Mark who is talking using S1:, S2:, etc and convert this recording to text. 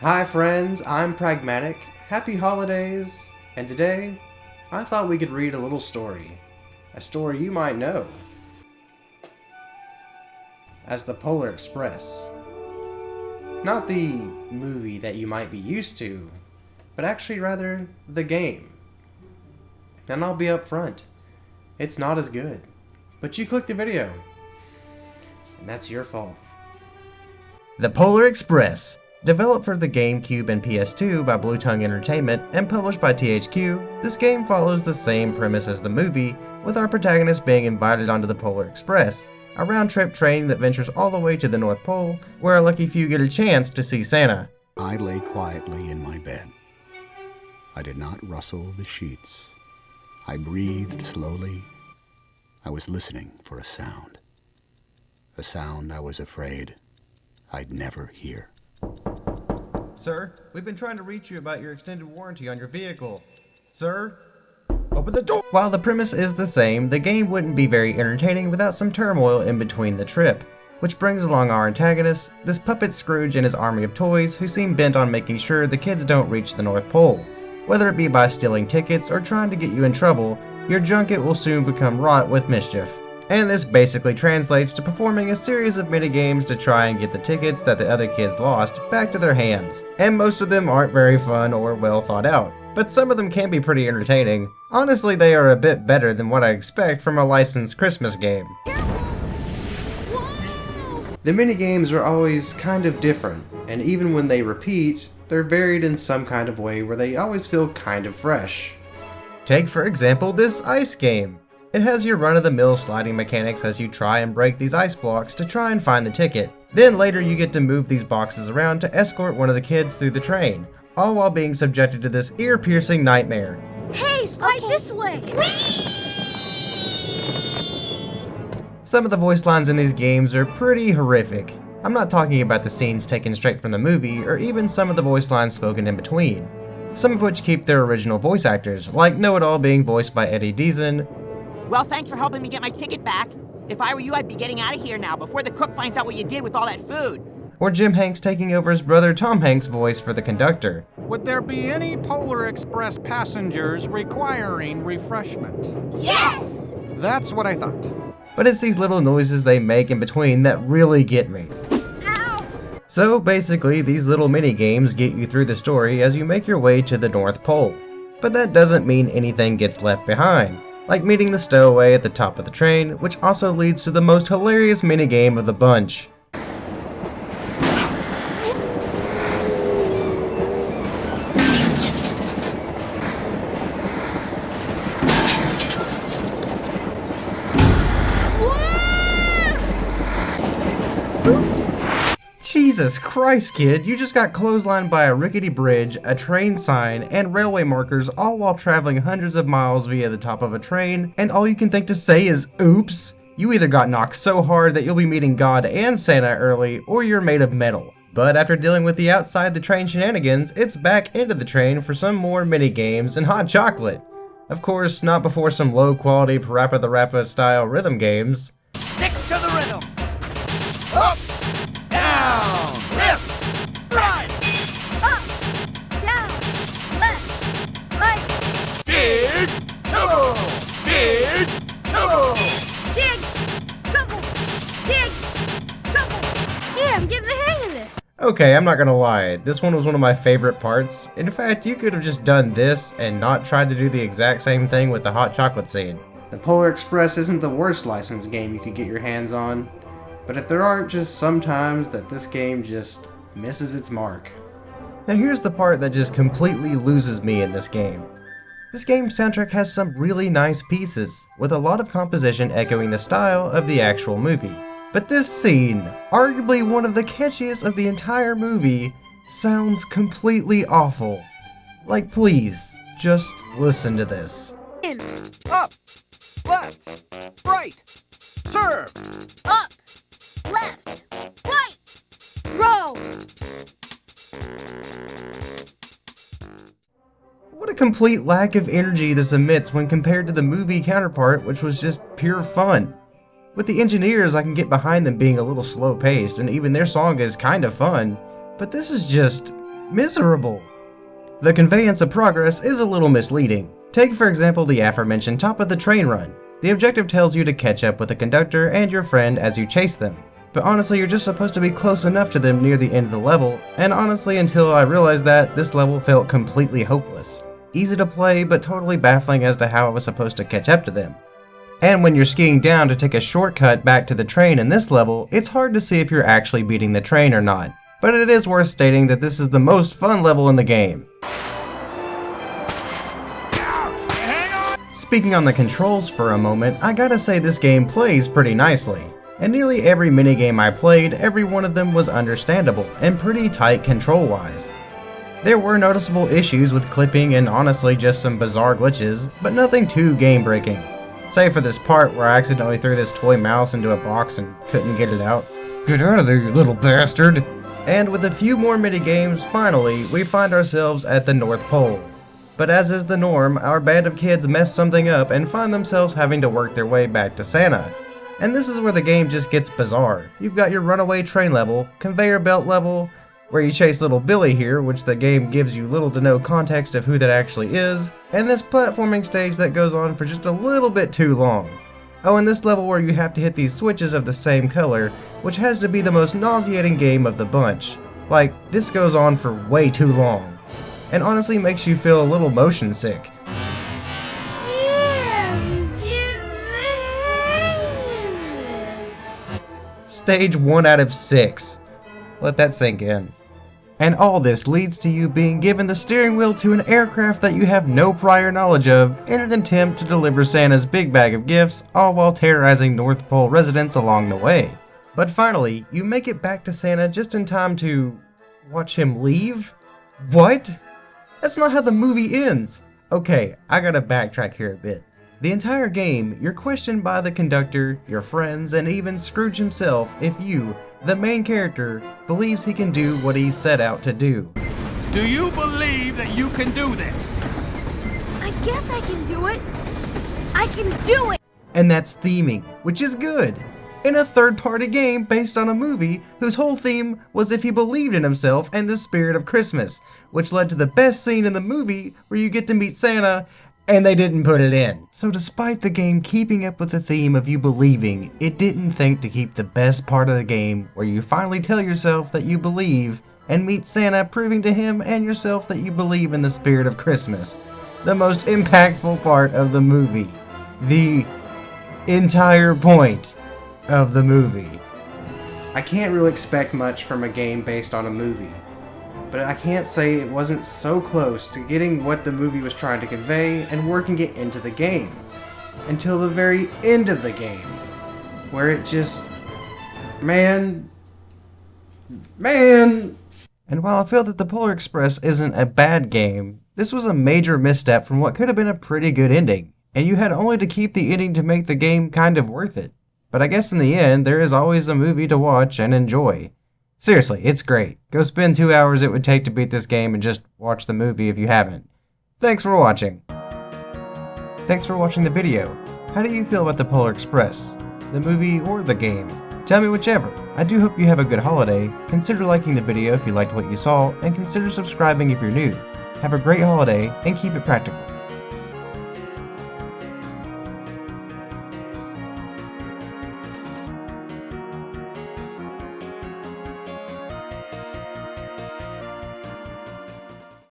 S1: Hi friends, I'm Pragmatik, happy holidays, and today I thought we could read a little story. A story you might know as the Polar Express. Not the movie that you might be used to, but actually rather the game. And I'll be up front, it's not as good, but you clicked the video, and that's your fault. The Polar Express. Developed for the GameCube and PS2 by Blue Tongue Entertainment and published by THQ, this game follows the same premise as the movie, with our protagonist being invited onto the Polar Express, a round-trip train that ventures all the way to the North Pole, where a lucky few get a chance to see Santa.
S2: I lay quietly in my bed. I did not rustle the sheets. I breathed slowly. I was listening for a sound. A sound I was afraid I'd never hear.
S1: Sir, we've been trying to reach you about your extended warranty on your vehicle. Sir, open the door! While the premise is the same, the game wouldn't be very entertaining without some turmoil in between the trip, which brings along our antagonist, this puppet Scrooge and his army of toys who seem bent on making sure the kids don't reach the North Pole. Whether it be by stealing tickets or trying to get you in trouble, your junket will soon become wrought with mischief. And this basically translates to performing a series of minigames to try and get the tickets that the other kids lost back to their hands. And most of them aren't very fun or well thought out, but some of them can be pretty entertaining. Honestly, they are a bit better than what I expect from a licensed Christmas game. The minigames are always kind of different, and even when they repeat, they're varied in some kind of way where they always feel kind of fresh. Take for example this ice game. It has your run-of-the-mill sliding mechanics as you try and break these ice blocks to try and find the ticket. Then later you get to move these boxes around to escort one of the kids through the train, all while being subjected to this ear-piercing nightmare.
S3: Hey, slide this way!
S1: Some of the voice lines in these games are pretty horrific. I'm not talking about the scenes taken straight from the movie, or even some of the voice lines spoken in between. Some of which keep their original voice actors, like Know-It-All being voiced by Eddie Deason.
S4: Well, thanks for helping me get my ticket back. If I were you, I'd be getting out of here now before the cook finds out what you did with all that food.
S1: Or Jim Hanks taking over his brother Tom Hanks' voice for the conductor.
S5: Would there be any Polar Express passengers requiring refreshment?
S3: Yes!
S5: That's what I thought.
S1: But it's these little noises they make in between that really get me.
S3: Ow!
S1: So basically, these little mini games get you through the story as you make your way to the North Pole. But that doesn't mean anything gets left behind, like meeting the stowaway at the top of the train, which also leads to the most hilarious minigame of the bunch. Jesus Christ, kid, you just got clotheslined by a rickety bridge, a train sign, and railway markers, all while traveling hundreds of miles via the top of a train, and all you can think to say is, oops! You either got knocked so hard that you'll be meeting God and Santa early, or you're made of metal. But after dealing with the outside the train shenanigans, it's back into the train for some more mini games and hot chocolate. Of course, not before some low-quality Parappa the Rappa style rhythm games.
S4: Stick to the rhythm. Up, down, left, right.
S3: Up, down, left, right.
S4: Dig, shovel, dig, shovel.
S3: Dig, shovel, dig, shovel. Yeah, I'm getting the hang of this.
S1: Okay, I'm not gonna lie, this one was one of my favorite parts. In fact, you could have just done this and not tried to do the exact same thing with the hot chocolate scene. The Polar Express isn't the worst licensed game you could get your hands on, but if there aren't just some times that this game just misses its mark. Now here's the part that just completely loses me in this game. This game's soundtrack has some really nice pieces, with a lot of composition echoing the style of the actual movie. But this scene, arguably one of the catchiest of the entire movie, sounds completely awful. Like, please, just listen to this.
S5: Up, left, right, serve.
S3: Up, left, right, row.
S1: What a complete lack of energy this emits when compared to the movie counterpart, which was just pure fun. With the engineers, I can get behind them being a little slow-paced, and even their song is kind of fun, but this is just miserable. The conveyance of progress is a little misleading. Take for example the aforementioned top of the train run. The objective tells you to catch up with the conductor and your friend as you chase them. But honestly, you're just supposed to be close enough to them near the end of the level, and honestly until I realized that, this level felt completely hopeless. Easy to play, but totally baffling as to how I was supposed to catch up to them. And when you're skiing down to take a shortcut back to the train in this level, it's hard to see if you're actually beating the train or not. But it is worth stating that this is the most fun level in the game. Speaking on the controls for a moment, I gotta say this game plays pretty nicely. And nearly every minigame I played, every one of them was understandable and pretty tight control-wise. There were noticeable issues with clipping and honestly just some bizarre glitches, but nothing too game-breaking. Save for this part where I accidentally threw this toy mouse into a box and couldn't get it out. Get out of there, you little bastard! And with a few more minigames, finally, we find ourselves at the North Pole. But as is the norm, our band of kids mess something up and find themselves having to work their way back to Santa. And this is where the game just gets bizarre. You've got your runaway train level, conveyor belt level, where you chase little Billy here, which the game gives you little to no context of who that actually is, and this platforming stage that goes on for just a little bit too long. Oh, and this level where you have to hit these switches of the same color, which has to be the most nauseating game of the bunch. Like, this goes on for way too long, and honestly makes you feel a little motion sick. Stage 1 out of 6. Let that sink in. And all this leads to you being given the steering wheel to an aircraft that you have no prior knowledge of in an attempt to deliver Santa's big bag of gifts, all while terrorizing North Pole residents along the way. But finally, you make it back to Santa just in time to watch him leave? What? That's not how the movie ends! Okay, I gotta backtrack here a bit. The entire game, you're questioned by the conductor, your friends, and even Scrooge himself if you, the main character, believes he can do what he's set out to do.
S5: Do you believe that you can do this?
S3: I guess I can do it. I can do it!
S1: And that's theming, which is good. In a third-party game based on a movie whose whole theme was if he believed in himself and the spirit of Christmas, which led to the best scene in the movie where you get to meet Santa, and they didn't put it in. So despite the game keeping up with the theme of you believing, it didn't think to keep the best part of the game where you finally tell yourself that you believe and meet Santa proving to him and yourself that you believe in the spirit of Christmas. The most impactful part of the movie. The entire point of the movie. I can't really expect much from a game based on a movie, but I can't say it wasn't so close to getting what the movie was trying to convey and working it into the game. Until the very end of the game, where it just... Man... And while I feel that the Polar Express isn't a bad game, this was a major misstep from what could have been a pretty good ending, and you had only to keep the ending to make the game kind of worth it. But I guess in the end, there is always a movie to watch and enjoy. Seriously, it's great. Go spend 2 hours it would take to beat this game and just watch the movie if you haven't. Thanks for watching. Thanks for watching the video. How do you feel about the Polar Express? The movie or the game? Tell me whichever. I do hope you have a good holiday. Consider liking the video if you liked what you saw, and consider subscribing if you're new. Have a great holiday, and keep it practical.